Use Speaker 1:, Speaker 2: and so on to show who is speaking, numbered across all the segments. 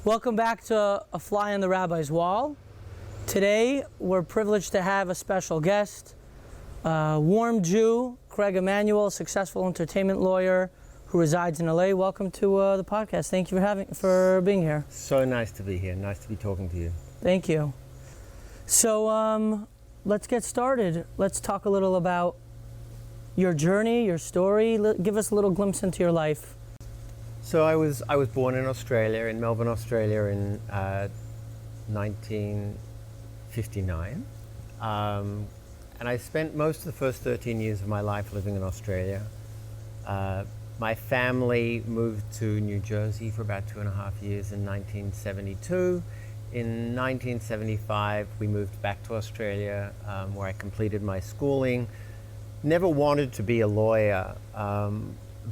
Speaker 1: Welcome back to A Fly on the Rabbi's Wall. Today, we're privileged to have a special guest, warm Jew, Craig Emanuel, successful entertainment lawyer who resides in LA. Welcome to the podcast. Thank you for being here.
Speaker 2: So nice to be here. Nice to be talking to you.
Speaker 1: Thank you. So let's get started. Let's talk a little about your journey, your story. Give us a little glimpse into your life.
Speaker 2: So I was born in Australia, in Melbourne, Australia, in 1959, and I spent most of the first 13 years of my life living in Australia. My family moved to New Jersey for about 2.5 years in 1972. In 1975, we moved back to Australia, where I completed my schooling. Never wanted to be a lawyer.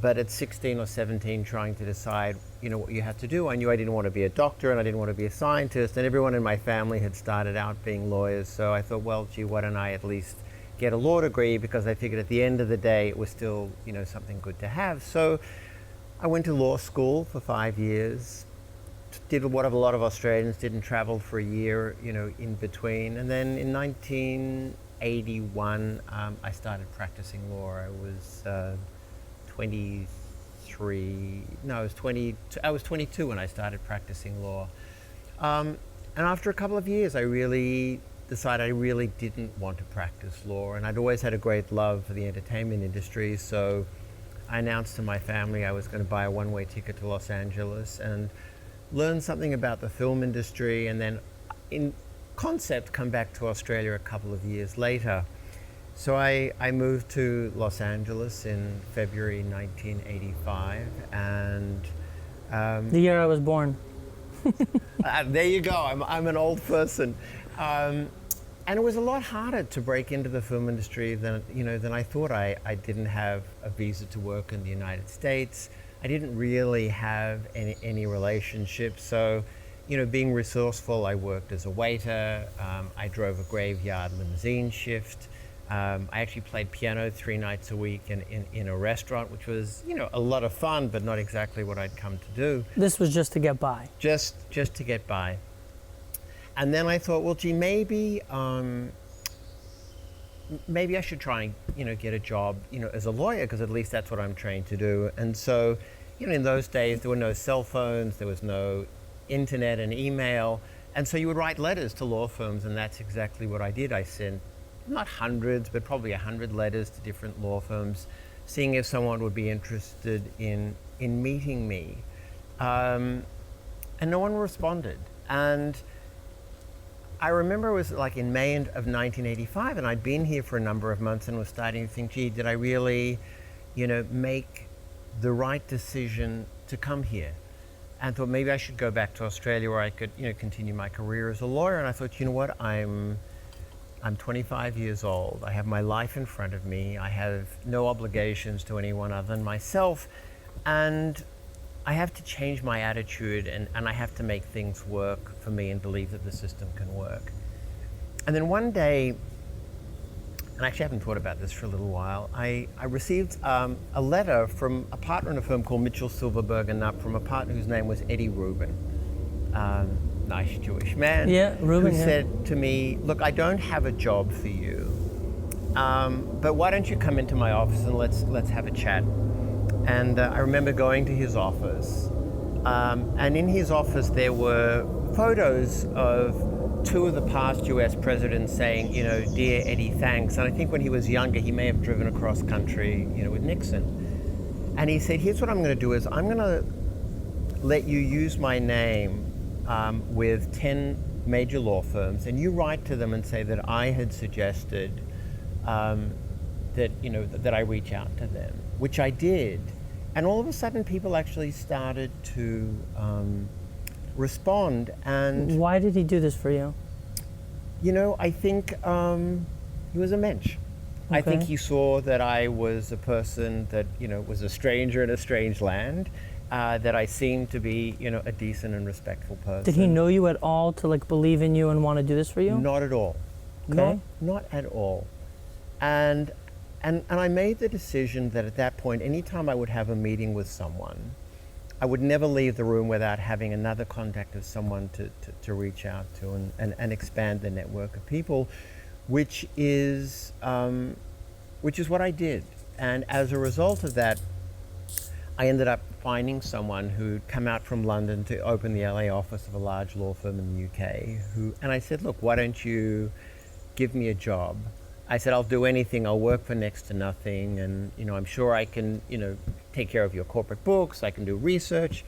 Speaker 2: But at 16 or 17, trying to decide, what you had to do, I knew I didn't want to be a doctor and I didn't want to be a scientist, and everyone in my family had started out being lawyers. So I thought, well, gee, why don't I at least get a law degree? Because I figured at the end of the day, it was still, something good to have. So I went to law school for 5 years, did what a lot of Australians did and traveled for a year, in between. And then in 1981, I started practicing law. I was 22 when I started practicing law. And after a couple of years, I really decided I really didn't want to practice law. And I'd always had a great love for the entertainment industry. So I announced to my family I was going to buy a one-way ticket to Los Angeles and learn something about the film industry. And then in concept, come back to Australia a couple of years later. So I moved to Los Angeles in February 1985, and
Speaker 1: the year I was born.
Speaker 2: There you go. I'm an old person, and it was a lot harder to break into the film industry than I thought. I didn't have a visa to work in the United States. I didn't really have any relationships. So, being resourceful, I worked as a waiter. I drove a graveyard limousine shift. I actually played piano 3 nights a week in a restaurant, which was, a lot of fun, but not exactly what I'd come to do.
Speaker 1: This was just to get by.
Speaker 2: Just to get by. And then I thought, well, gee, maybe I should try and, get a job, as a lawyer, because at least that's what I'm trained to do. And so, in those days, there were no cell phones, there was no internet and email. And so you would write letters to law firms, and that's exactly what I did. I sent not hundreds, but probably 100 letters to different law firms, seeing if someone would be interested in meeting me. And no one responded. And I remember it was like in May of 1985, and I'd been here for a number of months and was starting to think, gee, did I really, make the right decision to come here? And thought maybe I should go back to Australia where I could, continue my career as a lawyer. And I thought, what, I'm 25 years old. I have my life in front of me. I have no obligations to anyone other than myself. And I have to change my attitude and I have to make things work for me and believe that the system can work. And then one day, and I actually haven't thought about this for a little while, I received a letter from a partner in a firm called Mitchell Silverberg and Knupp, from a partner whose name was Eddie Rubin. Nice Jewish man,
Speaker 1: Reuben,
Speaker 2: who said to me, look, I don't have a job for you, but why don't you come into my office and let's have a chat. And I remember going to his office, and in his office there were photos of 2 of the past US presidents saying, dear Eddie, thanks. And I think when he was younger, he may have driven across country, with Nixon. And he said, here's what I'm going to do is I'm going to let you use my name with 10 major law firms, and you write to them and say that I had suggested that I reach out to them, which I did. And all of a sudden people actually started to respond. And
Speaker 1: why did he do this for you?
Speaker 2: I think he was a mensch. Okay. I think he saw that I was a person that, was a stranger in a strange land. That I seemed to be, a decent and respectful person.
Speaker 1: Did he know you at all to believe in you and want to do this for you?
Speaker 2: Not at all.
Speaker 1: Okay.
Speaker 2: Not at all. And I made the decision that at that point, anytime I would have a meeting with someone, I would never leave the room without having another contact of someone to reach out to and expand the network of people, which is what I did. And as a result of that, I ended up finding someone who'd come out from London to open the LA office of a large law firm in the UK. And I said, look, why don't you give me a job? I said, I'll do anything. I'll work for next to nothing. And, I'm sure I can, take care of your corporate books. I can do research.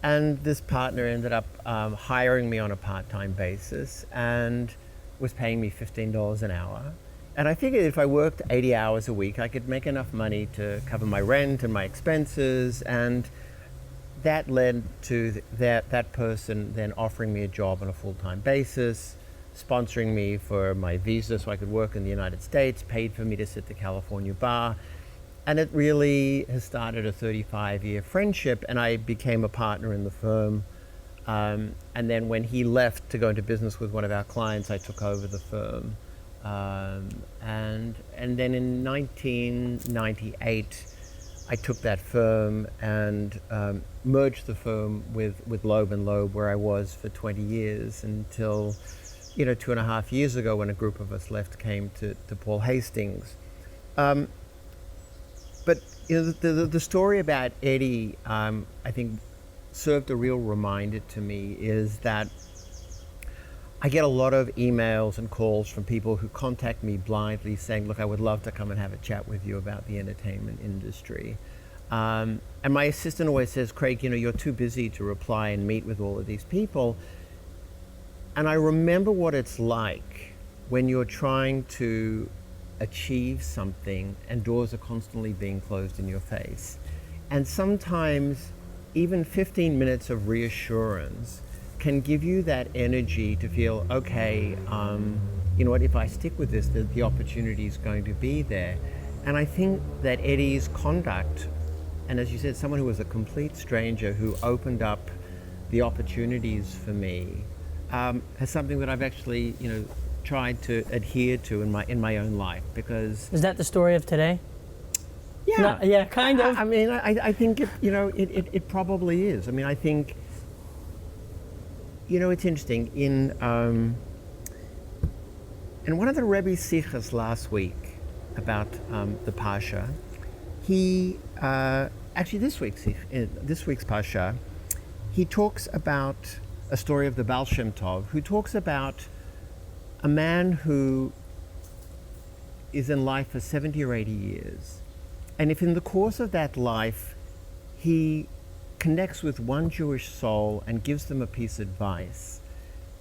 Speaker 2: And this partner ended up hiring me on a part-time basis and was paying me $15 an hour. And I figured if I worked 80 hours a week, I could make enough money to cover my rent and my expenses. And that led to that person then offering me a job on a full-time basis, sponsoring me for my visa so I could work in the United States, paid for me to sit the California bar. And it really has started a 35-year friendship, and I became a partner in the firm. And then when he left to go into business with one of our clients, I took over the firm. And then in 1998, I took that firm and merged the firm with Loeb & Loeb, where I was for 20 years until 2.5 years ago when a group of us came to Paul Hastings. But the story about Eddie, I think, served a real reminder to me is that I get a lot of emails and calls from people who contact me blindly saying, look, I would love to come and have a chat with you about the entertainment industry. And my assistant always says, Craig, you're too busy to reply and meet with all of these people. And I remember what it's like when you're trying to achieve something and doors are constantly being closed in your face. And sometimes even 15 minutes of reassurance can give you that energy to feel, okay, you know what, if I stick with this, the opportunity is going to be there. And I think that Eddie's conduct, and as you said, someone who was a complete stranger who opened up the opportunities for me, has something that I've actually, tried to adhere to in my own life. Because
Speaker 1: is that the story of today?
Speaker 2: Yeah,
Speaker 1: no, yeah, kind of.
Speaker 2: I think it probably is. I think, it's interesting. In one of the Rebbe's Sichas last week about the Pasha, he actually this week's Pasha, he talks about a story of the Baal Shem Tov, who talks about a man who is in life for 70 or 80 years. And if in the course of that life, he connects with one Jewish soul and gives them a piece of advice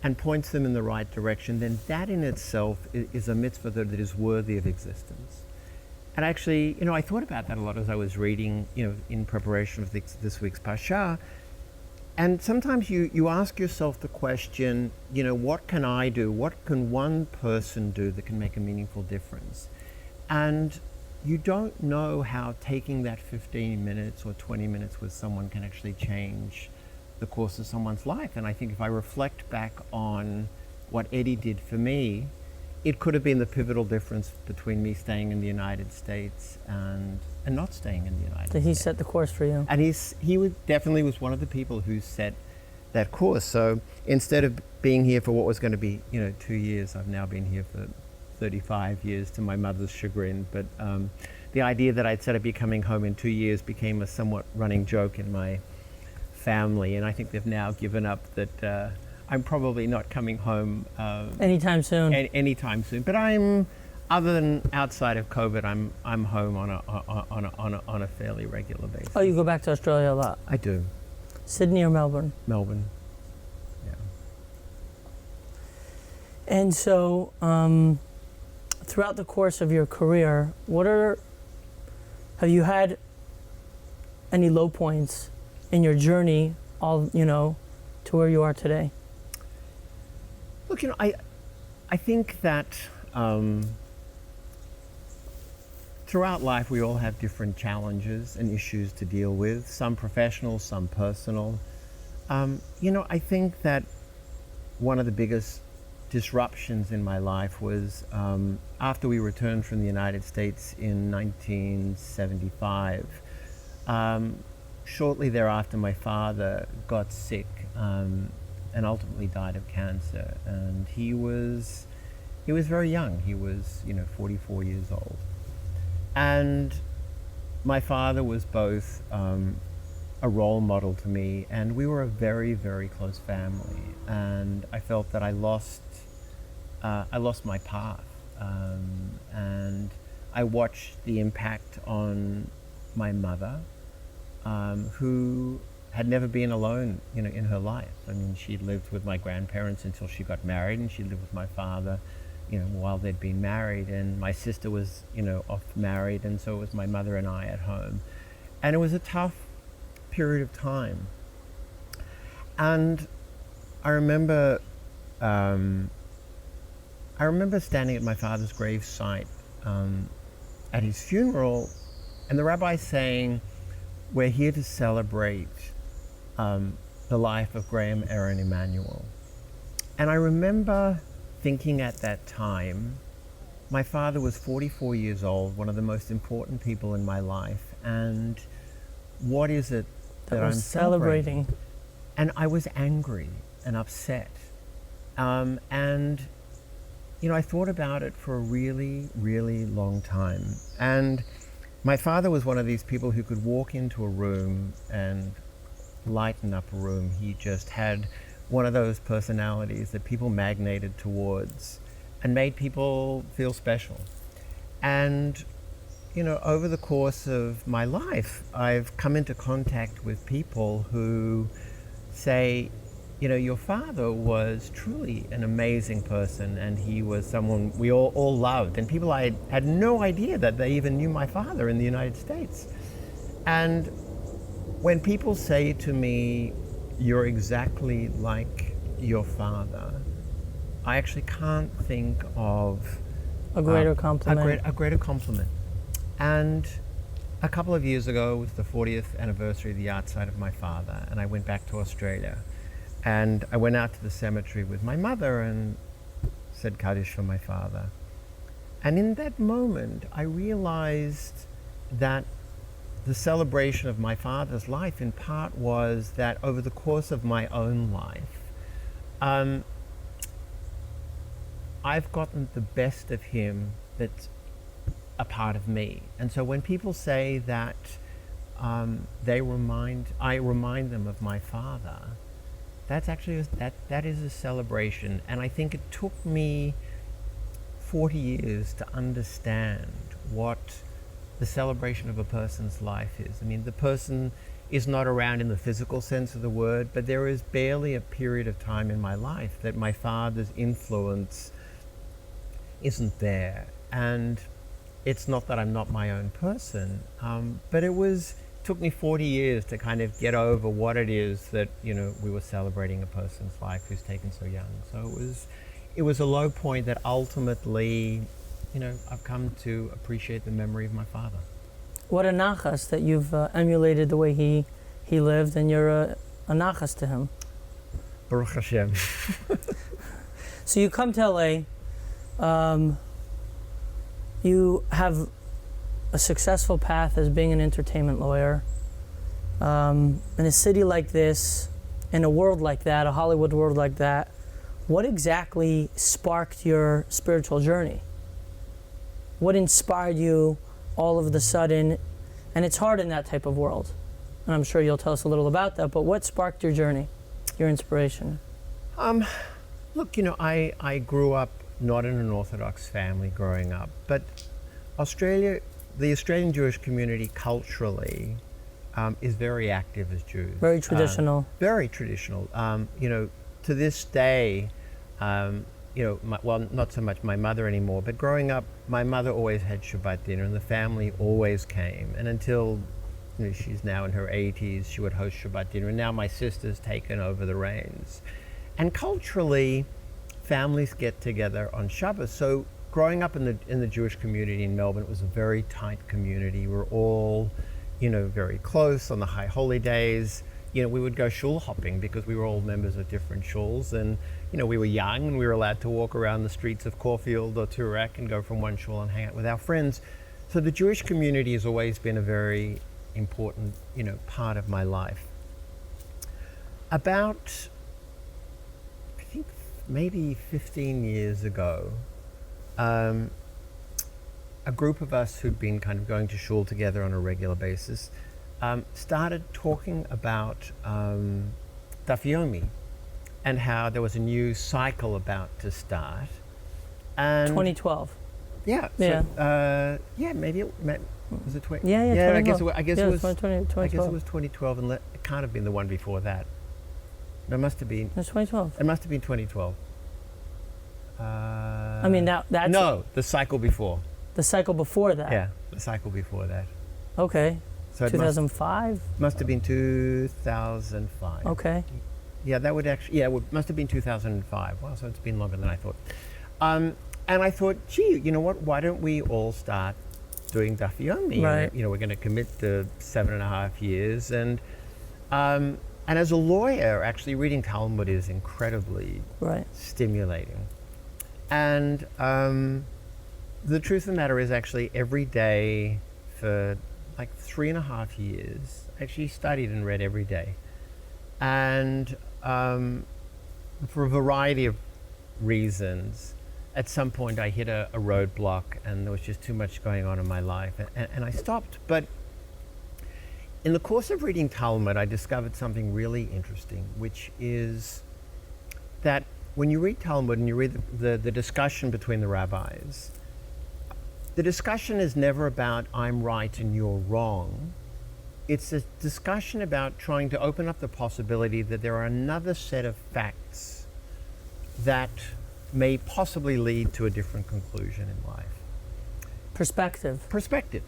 Speaker 2: and points them in the right direction, then that in itself is a mitzvah that is worthy of existence. And actually, I thought about that a lot as I was reading, in preparation for this week's Pasha. And sometimes you ask yourself the question, what can I do? What can one person do that can make a meaningful difference? And you don't know how taking that 15 minutes or 20 minutes with someone can actually change the course of someone's life. And I think if I reflect back on what Eddie did for me, it could have been the pivotal difference between me staying in the United States and not staying in the United States.
Speaker 1: Did he set the course for you?
Speaker 2: And he definitely was one of the people who set that course. So instead of being here for what was going to be, 2 years, I've now been here for 35 years to my mother's chagrin. But the idea that I'd said I'd be coming home in 2 years became a somewhat running joke in my family. And I think they've now given up that I'm probably not coming home
Speaker 1: anytime soon.
Speaker 2: Anytime soon. But other than outside of COVID, I'm home on a fairly regular basis.
Speaker 1: Oh, you go back to Australia a lot?
Speaker 2: I do.
Speaker 1: Sydney or Melbourne?
Speaker 2: Melbourne. Yeah.
Speaker 1: And so, throughout the course of your career, have you had any low points in your journey, to where you are today?
Speaker 2: Look, I think that throughout life we all have different challenges and issues to deal with, some professional, some personal. I think that one of the biggest disruptions in my life was after we returned from the United States in 1975. shortly thereafter, my father got sick and ultimately died of cancer. And he was very young. He was, 44 years old. And my father was both a role model to me, and we were a very, very close family. And I felt that I lost my path, and I watched the impact on my mother, who had never been alone, in her life. I mean, she lived with my grandparents until she got married, and she lived with my father, while they'd been married. And my sister was, off married, and so it was my mother and I at home. And it was a tough period of time. And I remember standing at my father's grave site at his funeral, and the rabbi saying, "We're here to celebrate the life of Graham Aaron Emanuel." And I remember thinking at that time, my father was 44 years old, one of the most important people in my life, and what is it that I'm celebrating? And I was angry and upset. And I thought about it for a really, really long time. And my father was one of these people who could walk into a room and lighten up a room. He just had one of those personalities that people magneted towards and made people feel special. And, over the course of my life, I've come into contact with people who say, your father was truly an amazing person, and he was someone we all loved. And people I had no idea that they even knew my father in the United States. And when people say to me, "You're exactly like your father," I actually can't think of
Speaker 1: a greater compliment.
Speaker 2: A greater compliment. And a couple of years ago was the 40th anniversary of the outside of my father, and I went back to Australia. And I went out to the cemetery with my mother and said Kaddish for my father. And in that moment, I realized that the celebration of my father's life in part was that over the course of my own life, I've gotten the best of him that's a part of me. And so when people say that I remind them of my father, that's actually that is a celebration. And I think it took me 40 years to understand what the celebration of a person's life is. I mean, the person is not around in the physical sense of the word, but there is barely a period of time in my life that my father's influence isn't there. And it's not that I'm not my own person, but it took me 40 years to kind of get over what it is that, we were celebrating a person's life who's taken so young. So it was a low point that ultimately, I've come to appreciate the memory of my father.
Speaker 1: What a nachas that you've emulated the way he lived, and you're a nachas to him.
Speaker 2: Baruch Hashem.
Speaker 1: So you come to LA, you have a successful path as being an entertainment lawyer. In a city like this, in a world like that, a Hollywood world like that, what exactly sparked your spiritual journey? What inspired you all of a sudden? And it's hard in that type of world. And I'm sure you'll tell us a little about that, but what sparked your journey, your inspiration?
Speaker 2: Look, I grew up not in an Orthodox family growing up, but the Australian Jewish community culturally is very active as Jews.
Speaker 1: Very traditional.
Speaker 2: Very traditional. To this day, not so much my mother anymore, but growing up, my mother always had Shabbat dinner, and the family always came. And until she's now in her 80s, she would host Shabbat dinner. And now my sister's taken over the reins. And culturally, families get together on Shabbos. So growing up in the Jewish community in Melbourne, it was a very tight community. We're all, very close on the high holy days. We would go shul hopping because we were all members of different shuls, and we were young and we were allowed to walk around the streets of Caulfield or Toorak and go from one shul and hang out with our friends. So the Jewish community has always been a very important, part of my life. About, I think, maybe 15 years ago, a group of us who'd been kind of going to shul together on a regular basis started talking about Daf Yomi and how there was a new cycle about to start. And
Speaker 1: 2012.
Speaker 2: Yeah.
Speaker 1: Yeah.
Speaker 2: So, maybe was it 20?
Speaker 1: Yeah,
Speaker 2: Yeah,
Speaker 1: 2012.
Speaker 2: I guess it was
Speaker 1: 2012.
Speaker 2: I guess it was 2012, and it can't have been the one before that. No, it must have been.
Speaker 1: It's 2012.
Speaker 2: It must have been 2012.
Speaker 1: I mean, that's
Speaker 2: No, the cycle before.
Speaker 1: the cycle before that.
Speaker 2: Yeah, the cycle before that.
Speaker 1: Okay.
Speaker 2: So it
Speaker 1: 2005.
Speaker 2: must have been 2005.
Speaker 1: Okay.
Speaker 2: Yeah, that would actually. Yeah, it must have been 2005. Wow, so it's been longer than I thought. And I thought, gee, you know what? Why don't we all start doing Daf Yomi?
Speaker 1: Right.
Speaker 2: And, we're going to commit to 7.5 years, and as a lawyer, actually reading Talmud is incredibly
Speaker 1: Right.
Speaker 2: stimulating. And the truth of the matter is, actually, every day for like 3.5 years, I actually studied and read every day. And for a variety of reasons, at some point I hit a roadblock, and there was just too much going on in my life, and I stopped. But in the course of reading Talmud, I discovered something really interesting, which is that when you read Talmud and you read the discussion between the rabbis, the discussion is never about I'm right and you're wrong. It's a discussion about trying to open up the possibility that there are another set of facts that may possibly lead to a different conclusion in life.
Speaker 1: Perspective.
Speaker 2: Perspective.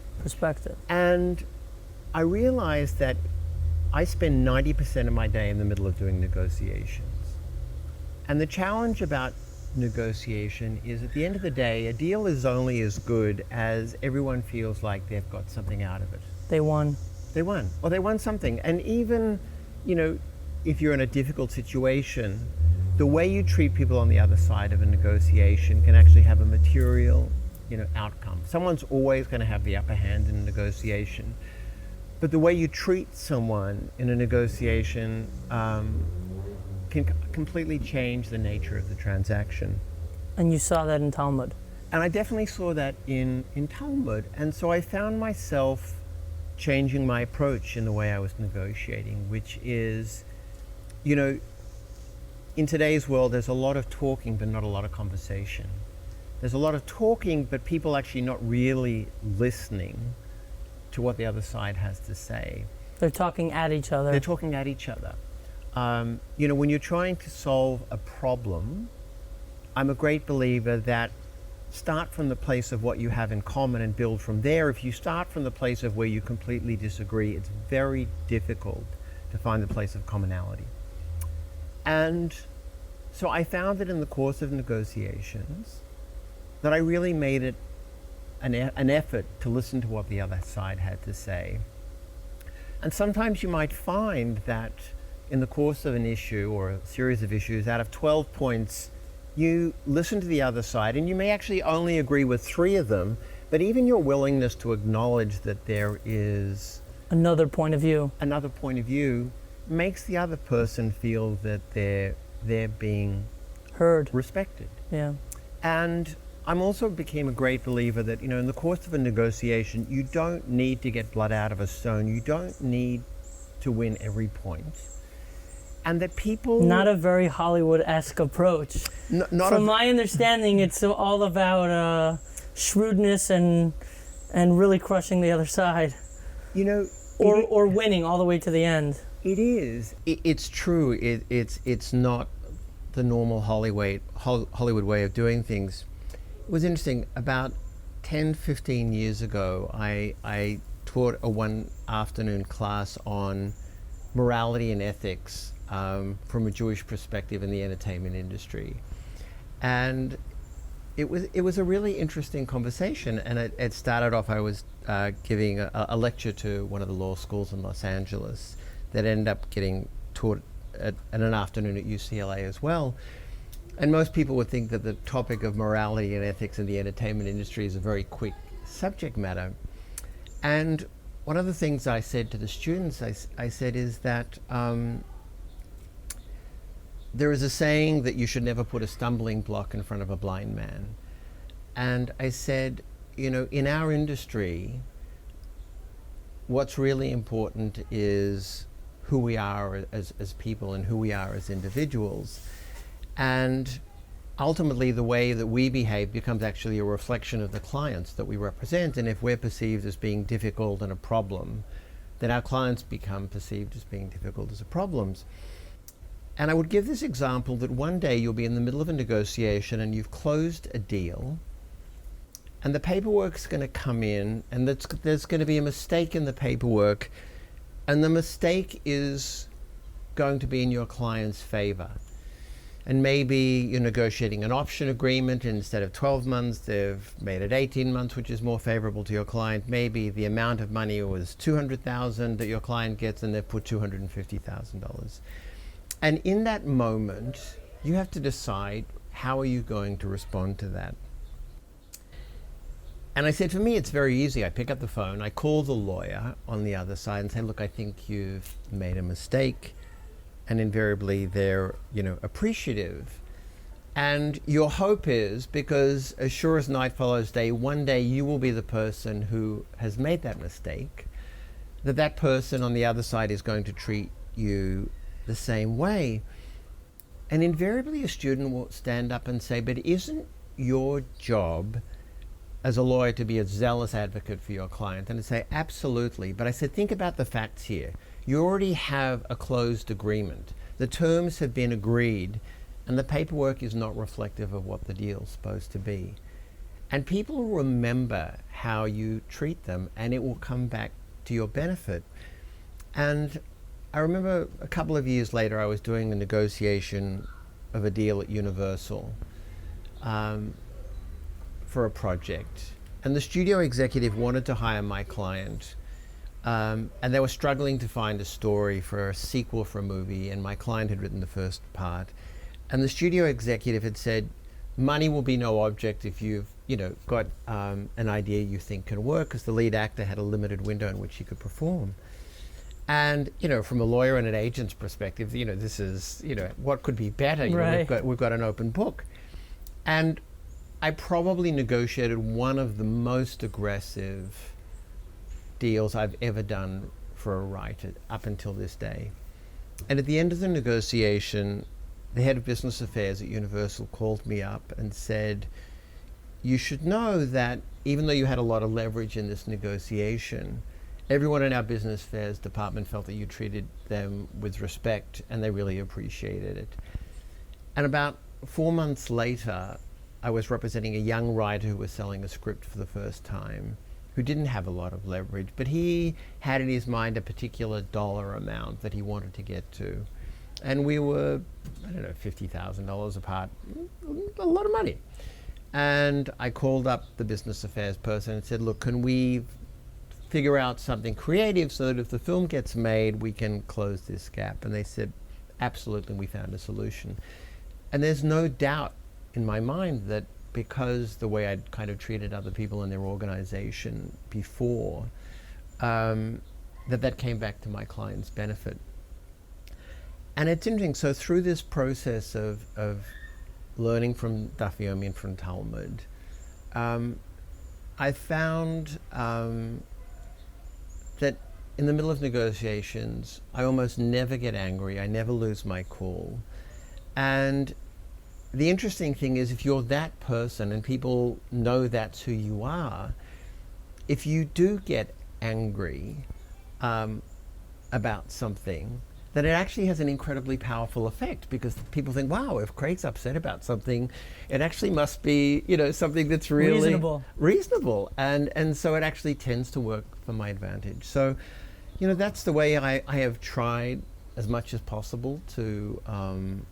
Speaker 2: And I realized that I spend 90% of my day in the middle of doing negotiations. And the challenge about negotiation is, at the end of the day, a deal is only as good as everyone feels like they've got something out of it.
Speaker 1: They won.
Speaker 2: They won. Or they won something. And even, if you're in a difficult situation, the way you treat people on the other side of a negotiation can actually have a material, outcome. Someone's always going to have the upper hand in a negotiation. But the way you treat someone in a negotiation can completely change the nature of the transaction.
Speaker 1: And you saw that in Talmud.
Speaker 2: And I definitely saw that in Talmud. And so I found myself changing my approach in the way I was negotiating, which is, in today's world, there's a lot of talking, but not a lot of conversation. There's a lot of talking, but people actually not really listening to what the other side has to say.
Speaker 1: They're talking at each other.
Speaker 2: They're talking at each other. When you're trying to solve a problem, I'm a great believer that start from the place of what you have in common and build from there. If you start from the place of where you completely disagree, it's very difficult to find the place of commonality. And so I found that in the course of negotiations, that I really made it an effort to listen to what the other side had to say. And sometimes you might find that in the course of an issue or a series of issues, out of 12 points, you listen to the other side, and you may actually only agree with 3 of them, but even your willingness to acknowledge that there is
Speaker 1: another point of view
Speaker 2: makes the other person feel that they're being
Speaker 1: heard,
Speaker 2: respected.
Speaker 1: Yeah.
Speaker 2: And I'm also became a great believer that, in the course of a negotiation, you don't need to get blood out of a stone. You don't need to win every point. And that people...
Speaker 1: Not a very Hollywood-esque approach. From my understanding, it's all about shrewdness and really crushing the other side. Or winning all the way to the end.
Speaker 2: It is. It's true. It's not the normal Hollywood way of doing things. It was interesting. About 10, 15 years ago, I taught a one afternoon class on morality and ethics from a Jewish perspective in the entertainment industry. And it was a really interesting conversation. And it started off, I was giving a lecture to one of the law schools in Los Angeles that ended up getting taught at an afternoon at UCLA as well. And most people would think that the topic of morality and ethics in the entertainment industry is a very quick subject matter. And one of the things I said to the students, I said is that there is a saying that you should never put a stumbling block in front of a blind man. And I said, you know, in our industry, what's really important is who we are as people and who we are as individuals. And ultimately, the way that we behave becomes actually a reflection of the clients that we represent. And if we're perceived as being difficult and a problem, then our clients become perceived as being difficult as a problems. And I would give this example that one day you'll be in the middle of a negotiation and you've closed a deal, and the paperwork's going to come in, and there's going to be a mistake in the paperwork, and the mistake is going to be in your client's favor. And maybe you're negotiating an option agreement, and instead of 12 months, they've made it 18 months, which is more favorable to your client. Maybe the amount of money was $200,000 that your client gets, and they've put $250,000. And in that moment, you have to decide, how are you going to respond to that? And I said, for me, it's very easy. I pick up the phone, I call the lawyer on the other side and say, look, I think you've made a mistake. And invariably they're, you know, appreciative. And your hope is, because as sure as night follows day, one day you will be the person who has made that mistake, that person on the other side is going to treat you the same way. And invariably a student will stand up and say, but isn't your job as a lawyer to be a zealous advocate for your client? And I say, absolutely. But I said, think about the facts here. You already have a closed agreement. The terms have been agreed, and the paperwork is not reflective of what the deal's supposed to be. And people remember how you treat them, and it will come back to your benefit. And I remember a couple of years later, I was doing a negotiation of a deal at Universal for a project. And the studio executive wanted to hire my client. And they were struggling to find a story for a sequel for a movie, and my client had written the first part. And the studio executive had said, money will be no object if you've, you know, got an idea you think can work, because the lead actor had a limited window in which he could perform. And, you know, from a lawyer and an agent's perspective, you know, this is, you know, what could be better? You know, we've got an open book. And I probably negotiated one of the most aggressive deals I've ever done for a writer up until this day. And at the end of the negotiation, the head of business affairs at Universal called me up and said, you should know that even though you had a lot of leverage in this negotiation, everyone in our business affairs department felt that you treated them with respect, and they really appreciated it. And about 4 months later, I was representing a young writer who was selling a script for the first time, who didn't have a lot of leverage, but he had in his mind a particular dollar amount that he wanted to get to. And we were, I don't know, $50,000 apart, a lot of money. And I called up the business affairs person and said, look, can we figure out something creative so that if the film gets made, we can close this gap? And they said, absolutely, we found a solution. And there's no doubt in my mind that because the way I'd kind of treated other people in their organization before, that came back to my client's benefit. And it's interesting, so through this process of learning from Daf Yomi and from Talmud, I found that in the middle of negotiations, I almost never get angry, I never lose my cool. And the interesting thing is, if you're that person and people know that's who you are, if you do get angry about something, then it actually has an incredibly powerful effect, because people think, wow, if Craig's upset about something, it actually must be, you know, something that's really reasonable. And so it actually tends to work for my advantage. So, you know, that's the way I have tried as much as possible to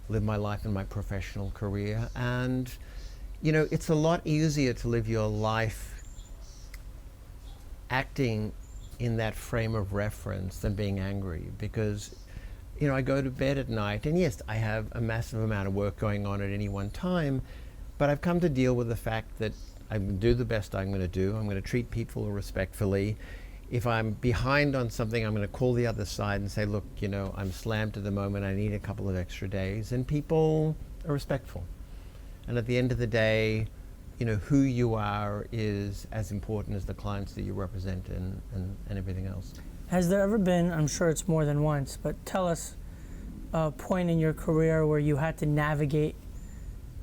Speaker 2: live my life in my professional career. And, you know, it's a lot easier to live your life acting in that frame of reference than being angry, because, you know, I go to bed at night, and yes, I have a massive amount of work going on at any one time, but I've come to deal with the fact that I'm going to do the best I'm going to do. I'm going to treat people respectfully. If I'm behind on something, I'm going to call the other side and say, look, I'm slammed at the moment. I need a couple of extra days. And people are respectful. And at the end of the day, who you are is as important as the clients that you represent and everything else.
Speaker 1: Has there ever been, I'm sure it's more than once, but tell us a point in your career where you had to navigate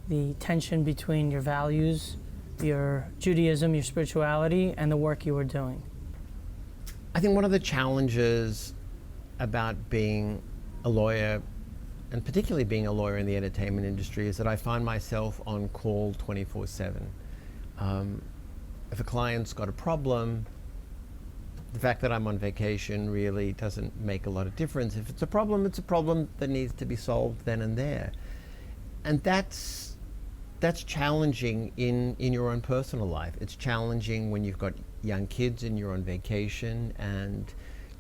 Speaker 1: the tension between your values, your Judaism, your spirituality, and the work you were doing?
Speaker 2: I think one of the challenges about being a lawyer, and particularly being a lawyer in the entertainment industry, is that I find myself on call 24/7. If a client's got a problem, the fact that I'm on vacation really doesn't make a lot of difference. If it's a problem that needs to be solved then and there. And that's challenging in your own personal life. It's challenging when you've got young kids and you're on vacation and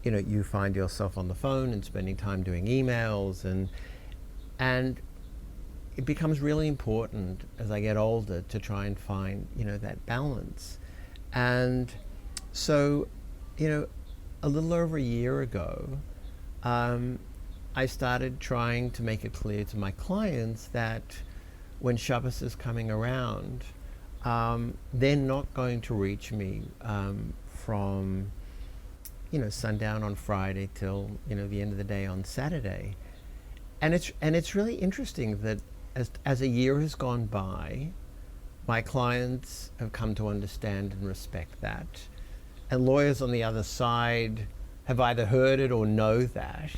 Speaker 2: you find yourself on the phone and spending time doing emails, and it becomes really important as I get older to try and find that balance. And so a little over a year ago, I started trying to make it clear to my clients that when Shabbos is coming around, they're not going to reach me from sundown on Friday till the end of the day on Saturday. And it's really interesting that as a year has gone by, my clients have come to understand and respect that. And lawyers on the other side have either heard it or know that.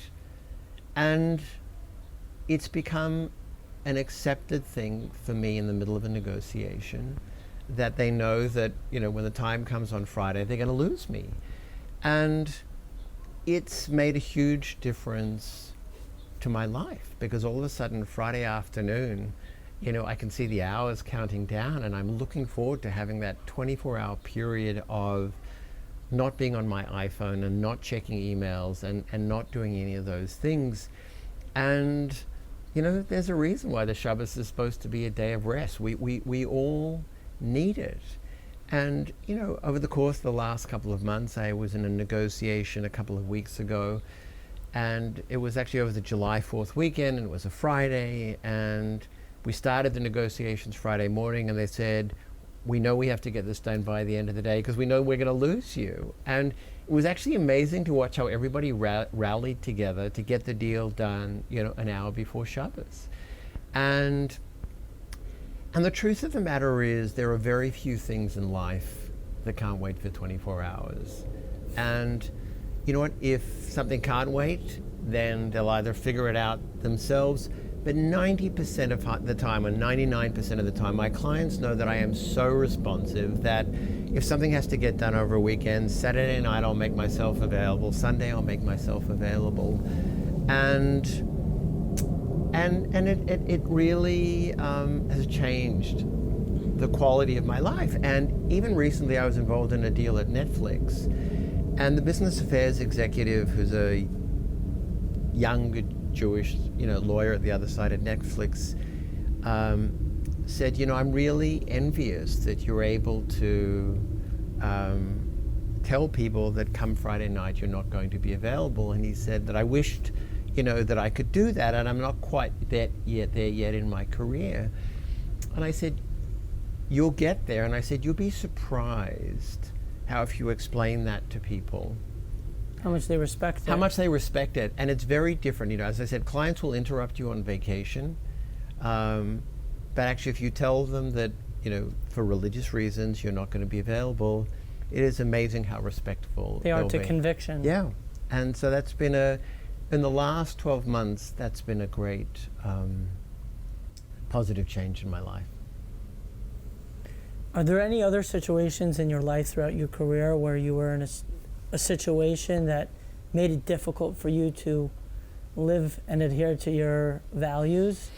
Speaker 2: And it's become an accepted thing for me in the middle of a negotiation that they know that, when the time comes on Friday, they're going to lose me. And it's made a huge difference to my life, because all of a sudden Friday afternoon, I can see the hours counting down, and I'm looking forward to having that 24-hour period of not being on my iPhone and not checking emails and not doing any of those things. And there's a reason why the Shabbos is supposed to be a day of rest. We all need it. And over the course of the last couple of months, I was in a negotiation a couple of weeks ago, and it was actually over the July 4th weekend, and it was a Friday, and we started the negotiations Friday morning, and they said, we know we have to get this done by the end of the day because we know we're going to lose you. And it was actually amazing to watch how everybody rallied together to get the deal done, an hour before Shabbos. And the truth of the matter is, there are very few things in life that can't wait for 24 hours. And you know what? If something can't wait, then they'll either figure it out themselves. But 90% of the time, or 99% of the time, my clients know that I am so responsive that if something has to get done over a weekend, Saturday night I'll make myself available, Sunday I'll make myself available. And it really has changed the quality of my life. And even recently I was involved in a deal at Netflix, and the business affairs executive, who's a young Jewish lawyer at the other side at Netflix, said, I'm really envious that you're able to tell people that come Friday night you're not going to be available. And he said that I wished that I could do that, and I'm not quite there yet in my career. And I said, you'll get there. And I said, you'll be surprised how, if you explain that to people,
Speaker 1: How much they respect it.
Speaker 2: how much they respect it. And it's very different. As I said, clients will interrupt you on vacation. But actually, if you tell them that, for religious reasons, you're not going to be available, it is amazing how respectful
Speaker 1: They are
Speaker 2: they'll
Speaker 1: to
Speaker 2: be.
Speaker 1: conviction.
Speaker 2: Yeah. And so that's been in the last 12 months, that's been a great positive change in my life.
Speaker 1: Are there any other situations in your life throughout your career where you were in a situation that made it difficult for you to live and adhere to your values?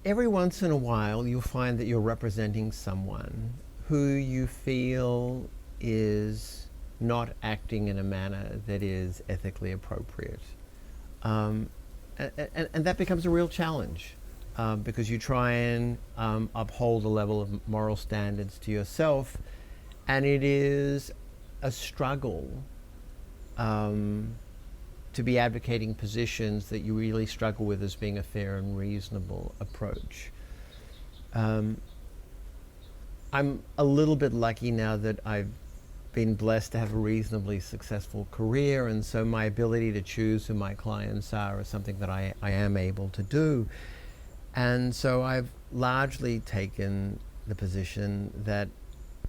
Speaker 2: Every once in a while, you'll find that you're representing someone who you feel is not acting in a manner that is ethically appropriate. And that becomes a real challenge. because you try and uphold a level of moral standards to yourself, and it is a struggle to be advocating positions that you really struggle with as being a fair and reasonable approach. I'm a little bit lucky now that I've been blessed to have a reasonably successful career, and so my ability to choose who my clients are is something that I am able to do. And so I've largely taken the position that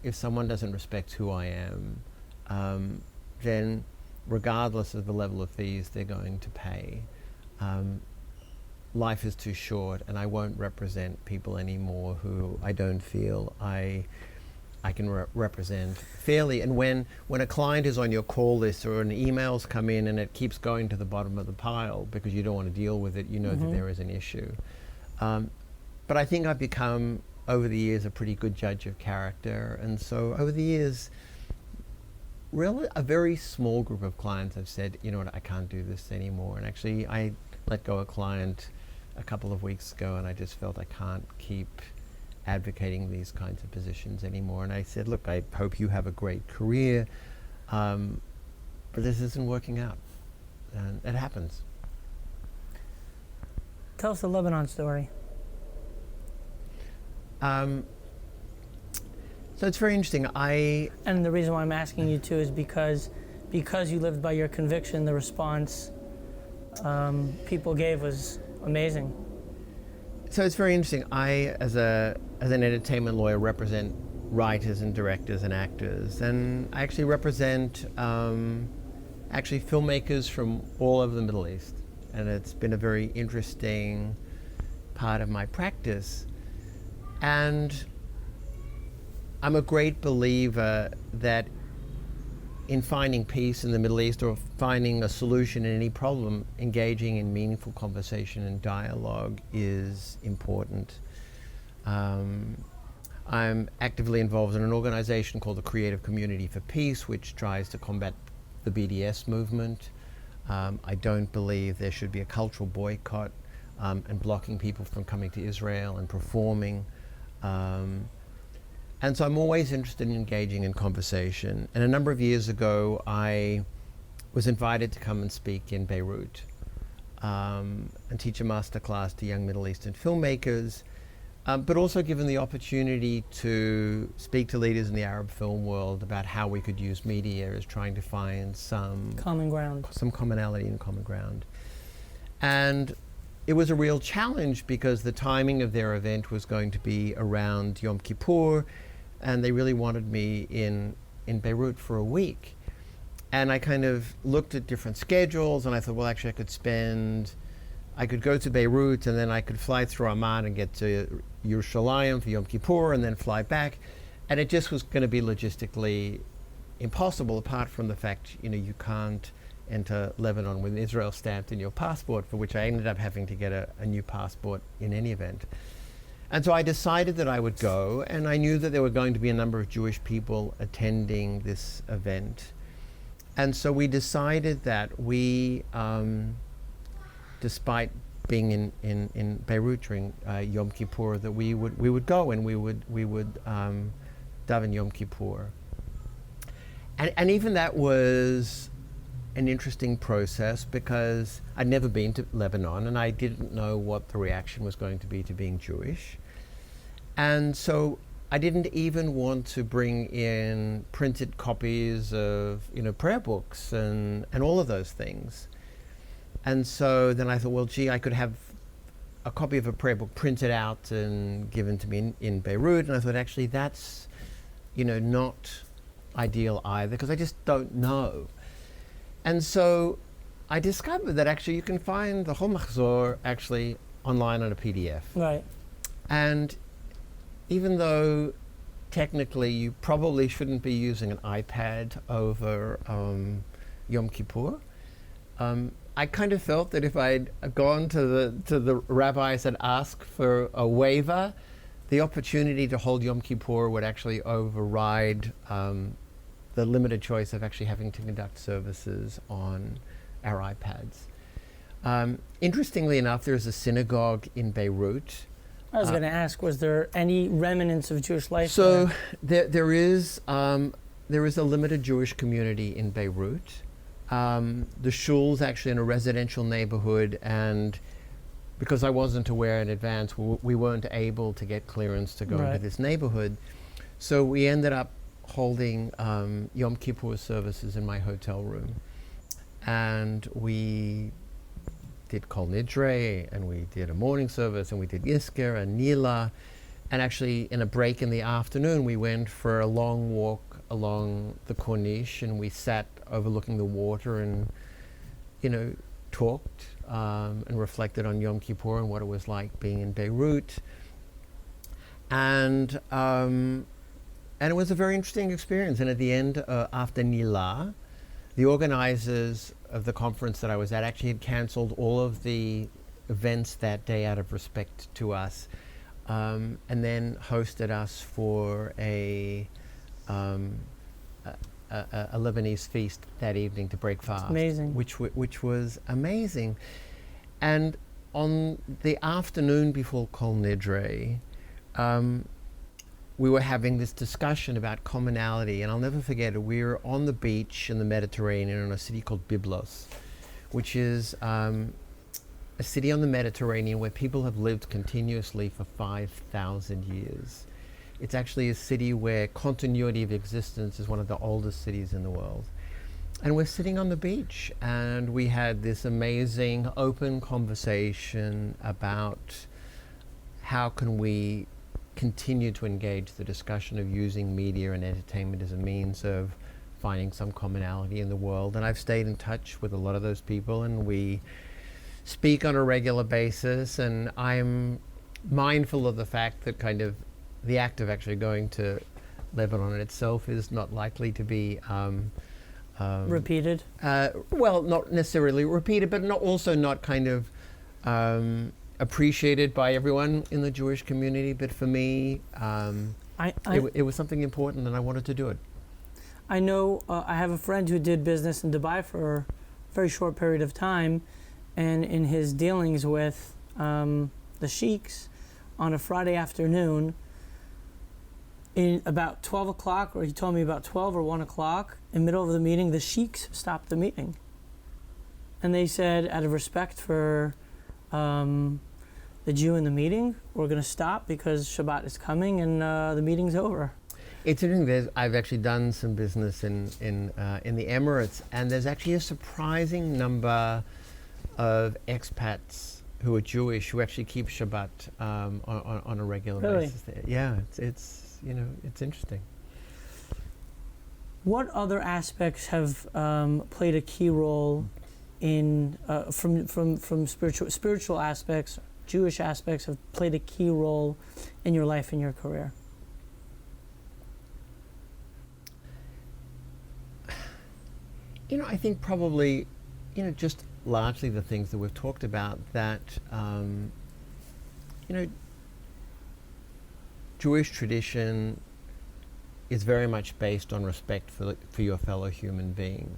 Speaker 2: if someone doesn't respect who I am, then regardless of the level of fees they're going to pay, life is too short, and I won't represent people anymore who I don't feel I can represent fairly. And when a client is on your call list or an email's come in and it keeps going to the bottom of the pile because you don't want to deal with it, you know that there is an issue. But I think I've become, over the years, a pretty good judge of character. And so over the years, really a very small group of clients have said, you know what, I can't do this anymore. And actually, I let go a client a couple of weeks ago, and I just felt I can't keep advocating these kinds of positions anymore. And I said, look, I hope you have a great career, but this isn't working out. And it happens.
Speaker 1: Tell us the Lebanon story.
Speaker 2: So it's very interesting.
Speaker 1: And the reason why I'm asking you too is because you lived by your conviction, the response people gave was amazing.
Speaker 2: So it's very interesting. I, as an entertainment lawyer, represent writers and directors and actors, and I actually represent filmmakers from all over the Middle East, and it's been a very interesting part of my practice. And I'm a great believer that in finding peace in the Middle East or finding a solution in any problem, engaging in meaningful conversation and dialogue is important. I'm actively involved in an organization called the Creative Community for Peace, which tries to combat the BDS movement. I don't believe there should be a cultural boycott and blocking people from coming to Israel and performing. And so I'm always interested in engaging in conversation. And a number of years ago, I was invited to come and speak in Beirut and teach a master class to young Middle Eastern filmmakers, but also given the opportunity to speak to leaders in the Arab film world about how we could use media as trying to find some
Speaker 1: common ground,
Speaker 2: some commonality and common ground. And it was a real challenge because the timing of their event was going to be around Yom Kippur, and they really wanted me in Beirut for a week. And I kind of looked at different schedules, and I thought, well, actually I could go to Beirut, and then I could fly through Amman and get to Yerushalayim for Yom Kippur, and then fly back. And it just was going to be logistically impossible, apart from the fact, you can't enter Lebanon with Israel stamped in your passport, for which I ended up having to get a new passport in any event. And so I decided that I would go, and I knew that there were going to be a number of Jewish people attending this event. And so we decided that we, despite being in Beirut during Yom Kippur, that we would go and we would daven Yom Kippur. And even that was an interesting process because I'd never been to Lebanon and I didn't know what the reaction was going to be to being Jewish. And so I didn't even want to bring in printed copies of, prayer books and all of those things. And so then I thought, well, gee, I could have a copy of a prayer book printed out and given to me in Beirut. And I thought, actually, that's, not ideal either, because I just don't know. And so I discovered that actually you can find the whole Mahzor actually online on a PDF.
Speaker 1: Right.
Speaker 2: And even though technically you probably shouldn't be using an iPad over Yom Kippur, I kind of felt that if I'd gone to the rabbis and asked for a waiver, the opportunity to hold Yom Kippur would actually override the limited choice of actually having to conduct services on our iPads. Interestingly enough, there's a synagogue in Beirut.
Speaker 1: I was going to ask, was there any remnants of Jewish life
Speaker 2: So
Speaker 1: there?
Speaker 2: there is a limited Jewish community in Beirut. The shul's actually in a residential neighborhood, and because I wasn't aware in advance, we weren't able to get clearance to go into this neighborhood. So we ended up holding Yom Kippur services in my hotel room. And we did Kol Nidre, and we did a morning service, and we did Yizkor and Nila. And actually, in a break in the afternoon, we went for a long walk along the Corniche, and we sat overlooking the water and, talked and reflected on Yom Kippur and what it was like being in Beirut. And it was a very interesting experience. And at the end, after Nila, the organizers of the conference that I was at actually had canceled all of the events that day out of respect to us, and then hosted us for a Lebanese feast that evening to break fast.
Speaker 1: Amazing.
Speaker 2: Which was amazing. And on the afternoon before Kol Nidre, we were having this discussion about commonality, and I'll never forget it. We were on the beach in the Mediterranean in a city called Byblos, which is a city on the Mediterranean where people have lived continuously for 5,000 years. It's actually a city where continuity of existence is one of the oldest cities in the world. And we're sitting on the beach, and we had this amazing open conversation about how can we continue to engage the discussion of using media and entertainment as a means of finding some commonality in the world. And I've stayed in touch with a lot of those people, and we speak on a regular basis, and I'm mindful of the fact that kind of the act of actually going to Lebanon itself is not likely to be
Speaker 1: repeated?
Speaker 2: Well, not necessarily repeated, but also not kind of appreciated by everyone in the Jewish community. But for me, it was something important, and I wanted to do it.
Speaker 1: I know I have a friend who did business in Dubai for a very short period of time, and in his dealings with the sheiks on a Friday afternoon, in about 12 o'clock, or he told me about 12 or 1 o'clock, in the middle of the meeting, the sheiks stopped the meeting. And they said, out of respect for the Jew in the meeting, we're going to stop because Shabbat is coming and the meeting's over.
Speaker 2: It's interesting. I've actually done some business in the Emirates, and there's actually a surprising number of expats who are Jewish who actually keep Shabbat on a regular basis. There. Yeah, it's interesting.
Speaker 1: What other aspects have played a key role in from spiritual aspects, Jewish aspects have played a key role in your life and your career?
Speaker 2: I think probably, just largely the things that we've talked about, that, Jewish tradition is very much based on respect for your fellow human being.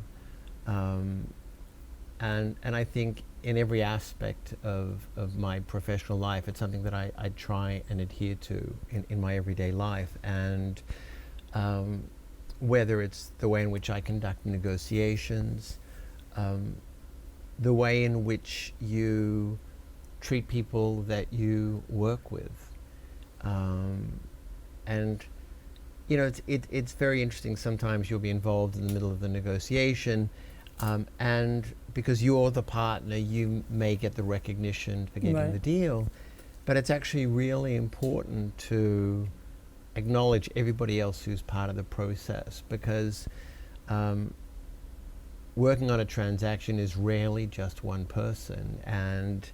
Speaker 2: And I think in every aspect of my professional life, it's something that I try and adhere to in my everyday life. And whether it's the way in which I conduct negotiations, the way in which you treat people that you work with. And it's very interesting. Sometimes you'll be involved in the middle of the negotiation, and because you're the partner, you may get the recognition for getting the deal, but it's actually really important to acknowledge everybody else who's part of the process, because working on a transaction is rarely just one person, and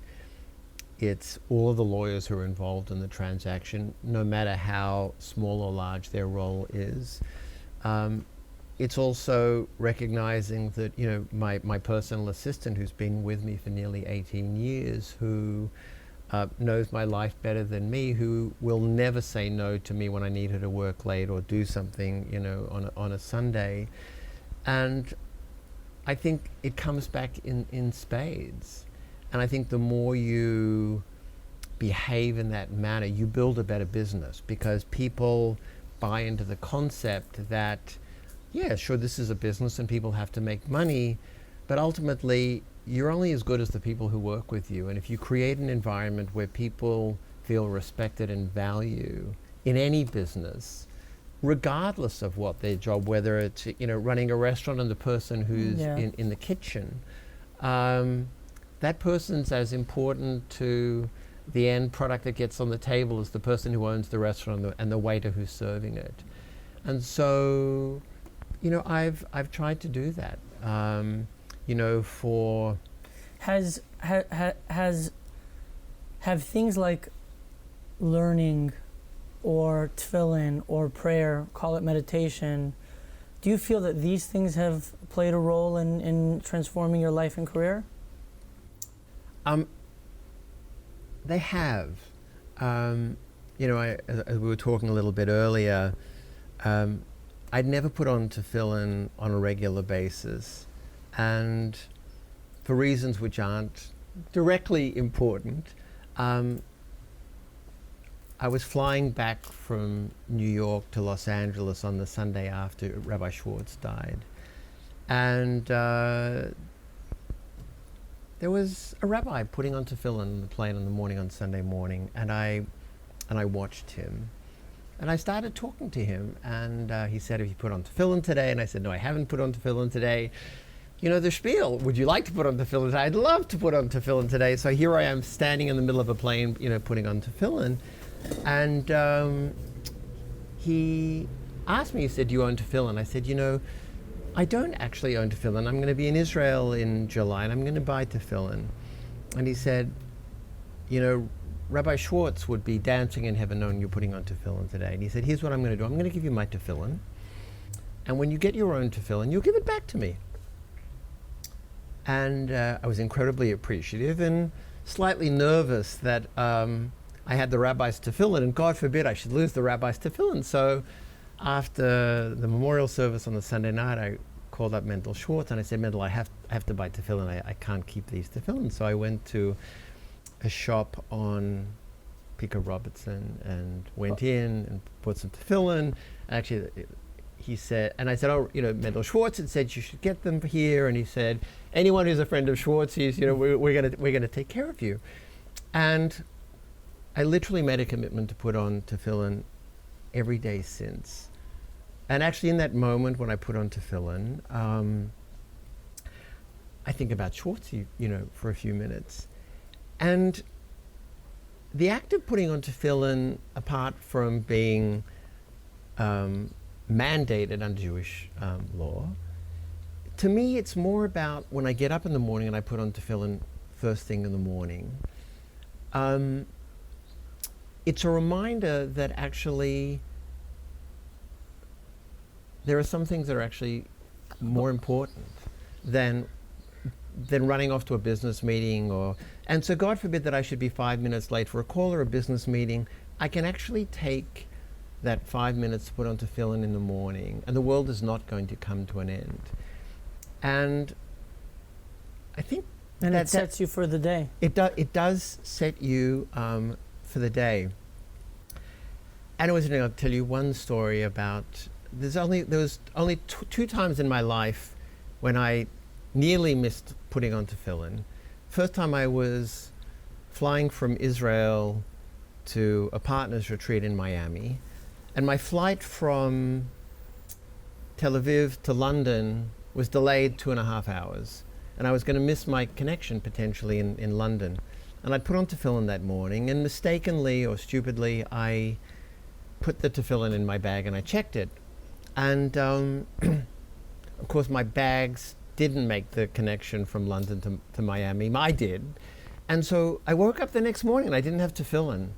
Speaker 2: it's all of the lawyers who are involved in the transaction, no matter how small or large their role is. It's also recognizing that, my personal assistant, who's been with me for nearly 18 years, who knows my life better than me, who will never say no to me when I need her to work late or do something, on a Sunday. And I think it comes back in spades. And I think the more you behave in that manner, you build a better business, because people buy into the concept that, yeah, sure, this is a business and people have to make money, but ultimately you're only as good as the people who work with you. And if you create an environment where people feel respected and value in any business, regardless of what their job, whether it's, you know, running a restaurant and the person who's in the kitchen, that person's as important to the end product that gets on the table as the person who owns the restaurant and the waiter who's serving it. And so, you know, I've tried to do that. You know, for
Speaker 1: have things like learning or tefillin or prayer, call it meditation, do you feel that these things have played a role in transforming your life and career?
Speaker 2: They have. You know, as we were talking a little bit earlier, I'd never put on tefillin on a regular basis, and for reasons which aren't directly important, I was flying back from New York to Los Angeles on the Sunday after Rabbi Schwartz died, and there was a rabbi putting on tefillin on the plane in the morning on Sunday morning, and I watched him, and I started talking to him, and he said, "Have you put on tefillin today?" And I said, "No, I haven't put on tefillin today." You know, the spiel, would you like to put on tefillin today? I'd love to put on tefillin today. So here I am standing in the middle of a plane, you know, putting on tefillin, and he asked me, he said, "Do you own tefillin?" I said, "You know, I don't actually own tefillin. I'm going to be in Israel in July, and I'm going to buy tefillin." And he said, "You know, Rabbi Schwartz would be dancing in heaven knowing you're putting on tefillin today." And he said, "Here's what I'm going to do. I'm going to give you my tefillin, and when you get your own tefillin, you'll give it back to me." And I was incredibly appreciative and slightly nervous that I had the rabbi's tefillin, and God forbid I should lose the rabbi's tefillin. So after the memorial service on the Sunday night, I called up Mendel Schwartz and I said, "Mendel, I have to buy tefillin. I can't keep these tefillin." So I went to a shop on Pico Robertson and went in and bought some tefillin. Actually, he said, and I said, "Oh, you know, Mendel Schwartz had said you should get them here." And he said, "Anyone who's a friend of Schwartz, he's, you know, we're gonna take care of you." And I literally made a commitment to put on tefillin every day since. And actually, in that moment when I put on tefillin, I think about Schwartz, you know, for a few minutes. And the act of putting on tefillin, apart from being mandated under Jewish law, to me, it's more about when I get up in the morning and I put on tefillin first thing in the morning. It's a reminder that actually there are some things that are actually more important than running off to a business meeting, and so God forbid that I should be 5 minutes late for a call or a business meeting. I can actually take that 5 minutes to put on tefillin in the morning, and the world is not going to come to an end. And I think
Speaker 1: and it sets you for the day.
Speaker 2: It does set you for the day. And it was, I'll tell you one story about, there was only two times in my life when I nearly missed putting on tefillin. First time I was flying from Israel to a partner's retreat in Miami, and my flight from Tel Aviv to London was delayed 2.5 hours, and I was going to miss my connection potentially in London. And I put on tefillin that morning, and mistakenly or stupidly, I put the tefillin in my bag and I checked it. And of course my bags didn't make the connection from London to Miami. I did. And so I woke up the next morning and I didn't have tefillin.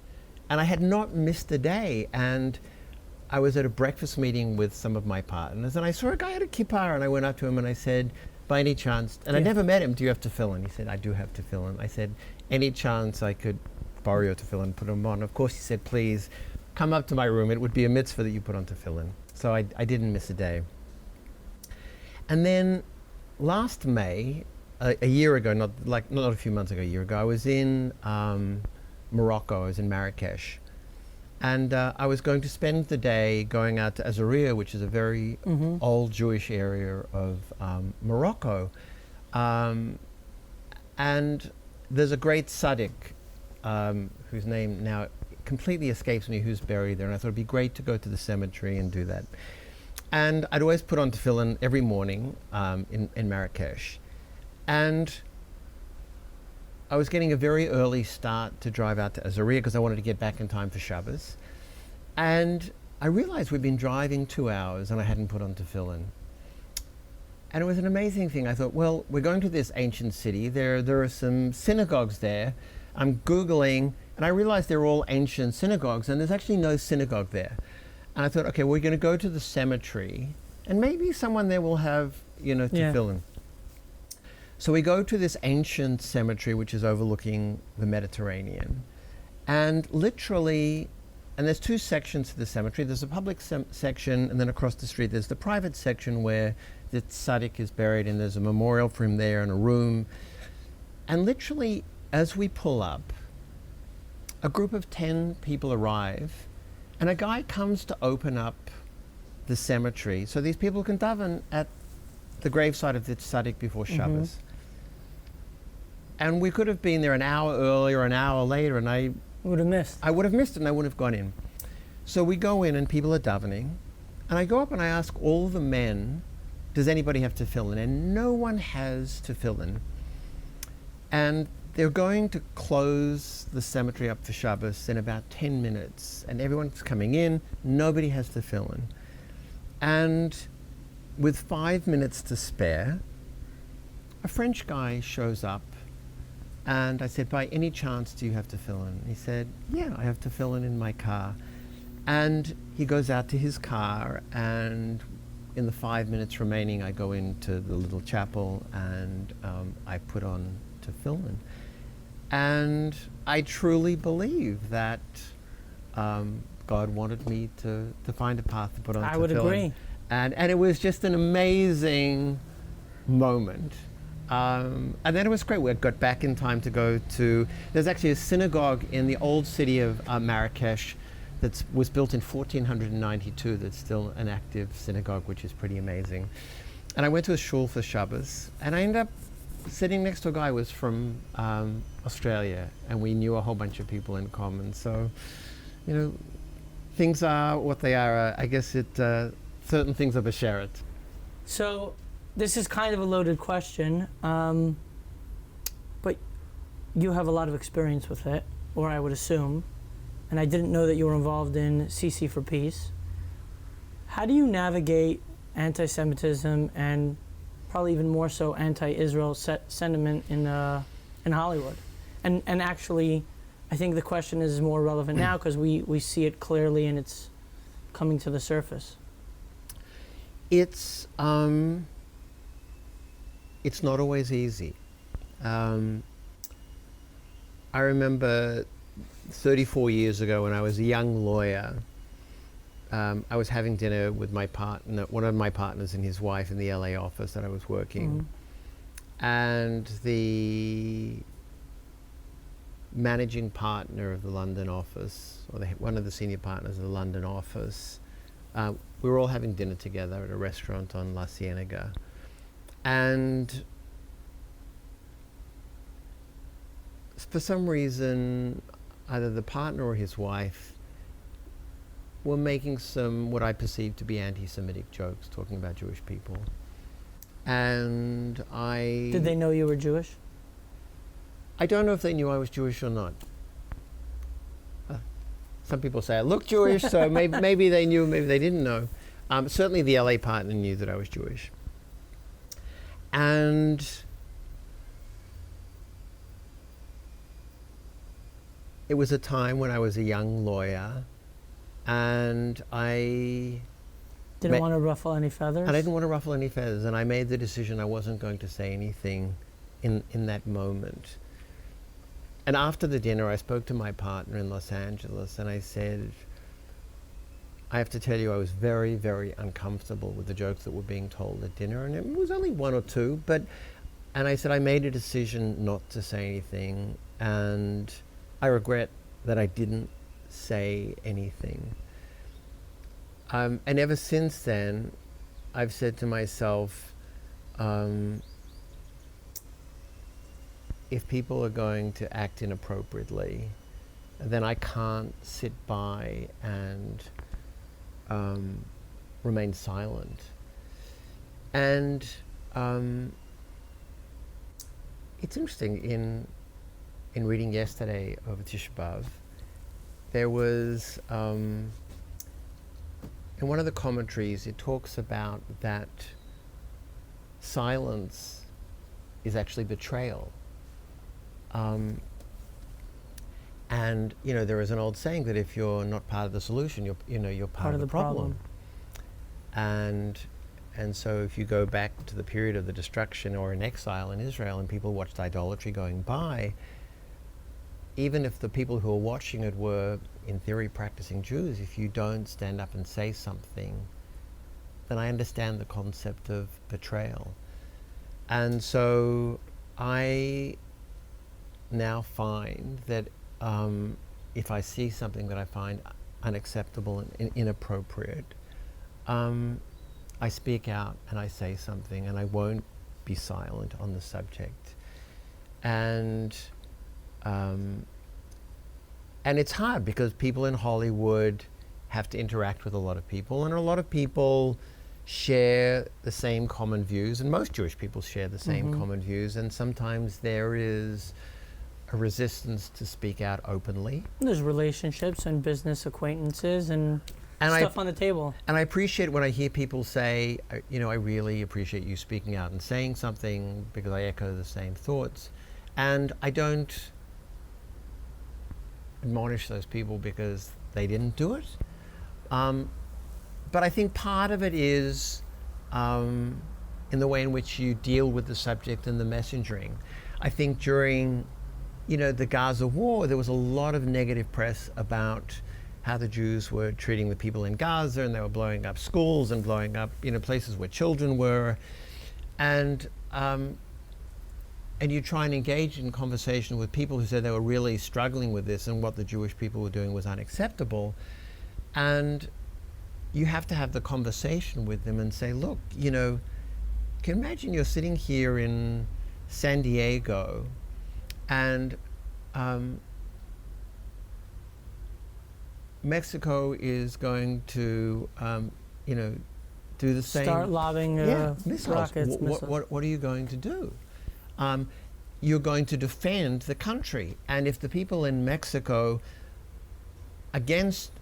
Speaker 2: And I had not missed a day. And I was at a breakfast meeting with some of my partners, and I saw a guy at a kippah, and I went up to him and I said, "By any chance," and I never met him, "Do you have tefillin?" He said, "I do have tefillin." I said, "Any chance I could borrow your tefillin and put them on?" Of course he said, "Please come up to my room. It would be a mitzvah that you put on tefillin." So I didn't miss a day. And then last May, a year ago, not a few months ago, a year ago, I was in Morocco. I was in Marrakesh. And I was going to spend the day going out to Azariah, which is a very old Jewish area of Morocco. And there's a great tzaddik, whose name now completely escapes me, who's buried there. And I thought it'd be great to go to the cemetery and do that. And I'd always put on tefillin every morning in Marrakesh. And I was getting a very early start to drive out to Azariah because I wanted to get back in time for Shabbos. And I realized we'd been driving 2 hours and I hadn't put on tefillin. And it was an amazing thing. I thought, well, we're going to this ancient city. There are some synagogues there. I'm Googling, and I realized they're all ancient synagogues, and there's actually no synagogue there. And I thought, okay, we're going to go to the cemetery, and maybe someone there will have, tefillin. So we go to this ancient cemetery, which is overlooking the Mediterranean. And literally, and there's 2 sections to the cemetery. There's a public section, and then across the street, there's the private section where the tzaddik is buried, and there's a memorial for him there and a room. And literally, as we pull up, a group of 10 people arrive, and a guy comes to open up the cemetery so these people can daven at the graveside of the tzaddik before Shabbos. And we could have been there an hour earlier, an hour later, and I would have missed it, and I would have gone in. So we go in, and people are davening, and I go up and I ask all the men, does anybody have tefillin? And no one has tefillin. And they're going to close the cemetery up for Shabbos in about 10 minutes, and everyone's coming in, nobody has tefillin. And with 5 minutes to spare, a French guy shows up, and I said, by any chance do you have tefillin? He said, yeah, I have tefillin in my car. And he goes out to his car, and in the 5 minutes remaining, I go into the little chapel, and I put on tefillin. And I truly believe that God wanted me to find a path to put on tefillin.
Speaker 1: I would agree.
Speaker 2: And it was just an amazing moment. And then it was great. We got back in time to go to, there's actually a synagogue in the old city of Marrakesh that was built in 1492 that's still an active synagogue, which is pretty amazing. And I went to a shul for Shabbos, and I ended up sitting next to a guy who was from Australia, and we knew a whole bunch of people in common. So, things are what they are. I guess certain things are b'sheret. So,
Speaker 1: this is kind of a loaded question, but you have a lot of experience with it, or I would assume, and I didn't know that you were involved in CC for Peace. How do you navigate anti-Semitism and probably even more so anti-Israel sentiment in Hollywood? And actually, I think the question is more relevant now because we see it clearly and it's coming to the surface.
Speaker 2: It's not always easy. I remember 34 years ago when I was a young lawyer, I was having dinner with my partner, one of my partners and his wife in the LA office that I was working. And the managing partner of the London office, or one of the senior partners of the London office, we were all having dinner together at a restaurant on La Cienega. And for some reason, either the partner or his wife were making some, what I perceived to be anti-Semitic jokes, talking about Jewish people. And
Speaker 1: Did they know you were Jewish?
Speaker 2: I don't know if they knew I was Jewish or not. Some people say I look Jewish, so maybe they knew, maybe they didn't know. Certainly the LA partner knew that I was Jewish. And it was a time when I was a young lawyer, and I
Speaker 1: didn't want to ruffle any feathers?
Speaker 2: I didn't want to ruffle any feathers, and I made the decision I wasn't going to say anything in that moment. And after the dinner, I spoke to my partner in Los Angeles, and I said, I have to tell you, I was very, very uncomfortable with the jokes that were being told at dinner, and it was only one or two, but And I said, I made a decision not to say anything, and I regret that I didn't say anything. And ever since then, I've said to myself, if people are going to act inappropriately, then I can't sit by and remain silent. And it's interesting, in reading yesterday over Tisha B'Av, there was, in one of the commentaries, it talks about that silence is actually betrayal. And there is an old saying that if you're not part of the solution, you're part of the problem. And so if you go back to the period of the destruction or in exile in Israel, and people watched idolatry going by, even if the people who were watching it were, in theory, practicing Jews, if you don't stand up and say something, then I understand the concept of betrayal. And so I now find that if I see something that I find unacceptable and inappropriate, I speak out and I say something, and I won't be silent on the subject. And it's hard because people in Hollywood have to interact with a lot of people, and a lot of people share the same common views, and most Jewish people share the same common views, and sometimes there is a resistance to speak out openly.
Speaker 1: There's relationships and business acquaintances and stuff on the table.
Speaker 2: And I appreciate when I hear people say, I really appreciate you speaking out and saying something because I echo the same thoughts. And I don't admonish those people because they didn't do it. But I think part of it is in the way in which you deal with the subject and the messaging. I think during the Gaza war, there was a lot of negative press about how the Jews were treating the people in Gaza, and they were blowing up schools and blowing up places where children were. And you try and engage in conversation with people who said they were really struggling with this and what the Jewish people were doing was unacceptable. And you have to have the conversation with them and say, look, can you imagine you're sitting here in San Diego and Mexico is going to, do the same.
Speaker 1: Start lobbing
Speaker 2: missiles.
Speaker 1: rockets.
Speaker 2: What are you going to do? You're going to defend the country. And if the people in Mexico, against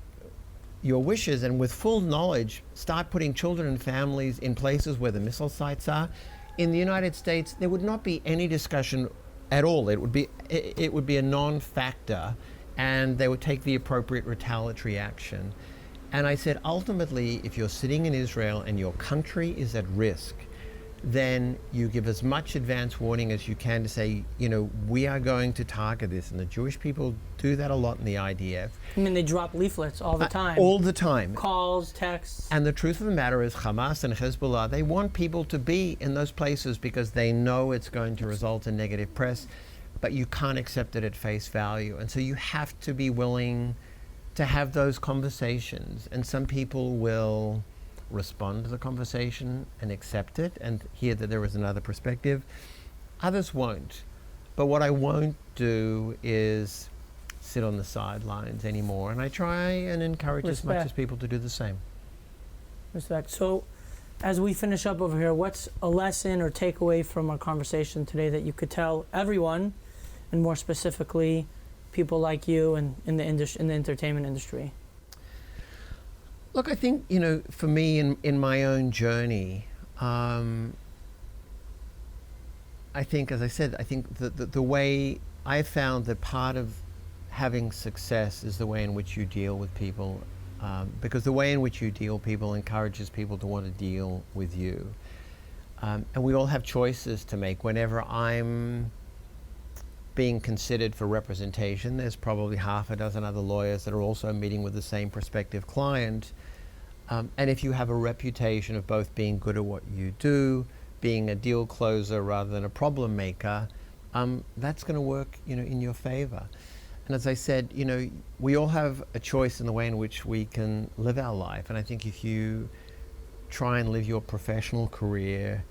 Speaker 2: your wishes and with full knowledge, start putting children and families in places where the missile sites are, in the United States, there would not be any discussion at all. It would be a non-factor, and they would take the appropriate retaliatory action. And I said, ultimately, if you're sitting in Israel and your country is at risk, then you give as much advance warning as you can to say, we are going to target this. And the Jewish people do that a lot in the IDF.
Speaker 1: I mean, they drop leaflets all the time.
Speaker 2: All the time.
Speaker 1: Calls, texts.
Speaker 2: And the truth of the matter is Hamas and Hezbollah, they want people to be in those places because they know it's going to result in negative press, but you can't accept it at face value. And so you have to be willing to have those conversations. And some people will respond to the conversation and accept it and hear that there is another perspective. Others won't. But what I won't do is sit on the sidelines anymore. And I try and encourage as much as people to do the same.
Speaker 1: Respect. So as we finish up over here, what's a lesson or takeaway from our conversation today that you could tell everyone, and more specifically, people like you and in the entertainment industry?
Speaker 2: Look, I think, for me in my own journey, I think, as I said, I think the way I found that part of having success is the way in which you deal with people, because the way in which you deal with people encourages people to want to deal with you. And we all have choices to make. Whenever I'm being considered for representation, there's probably half a dozen other lawyers that are also meeting with the same prospective client. And if you have a reputation of both being good at what you do, being a deal closer rather than a problem maker, that's going to work, in your favor. And as I said, we all have a choice in the way in which we can live our life. And I think if you try and live your professional career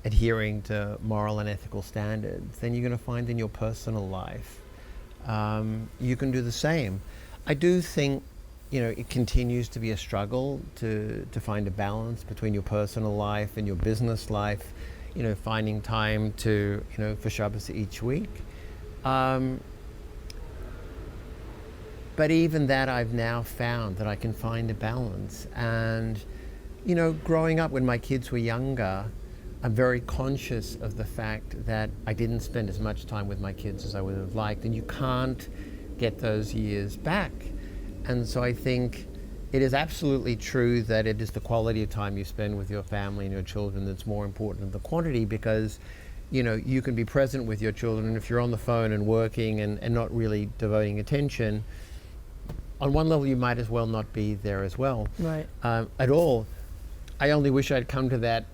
Speaker 2: adhering to moral and ethical standards, then you're going to find in your personal life you can do the same. I do think, it continues to be a struggle to find a balance between your personal life and your business life, finding time to, for Shabbos each week. But even that, I've now found that I can find a balance. And, growing up when my kids were younger, I'm very conscious of the fact that I didn't spend as much time with my kids as I would have liked. And you can't get those years back. And so I think it is absolutely true that it is the quality of time you spend with your family and your children that's more important than the quantity, because you can be present with your children, and if you're on the phone and working and not really devoting attention, on one level you might as well not be there as well.
Speaker 1: Right.
Speaker 2: At all. I only wish I'd come to that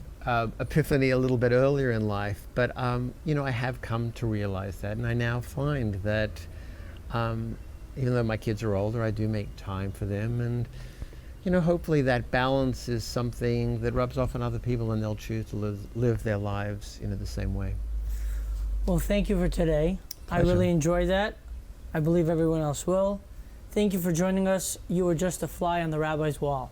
Speaker 2: epiphany a little bit earlier in life, but I have come to realize that, and I now find that even though my kids are older, I do make time for them, and hopefully that balance is something that rubs off on other people, and they'll choose to live their lives the same way.
Speaker 1: Well, thank you for today.
Speaker 2: Pleasure.
Speaker 1: I really enjoyed that. I believe everyone else will. Thank you for joining us. You were just a fly on the rabbi's wall.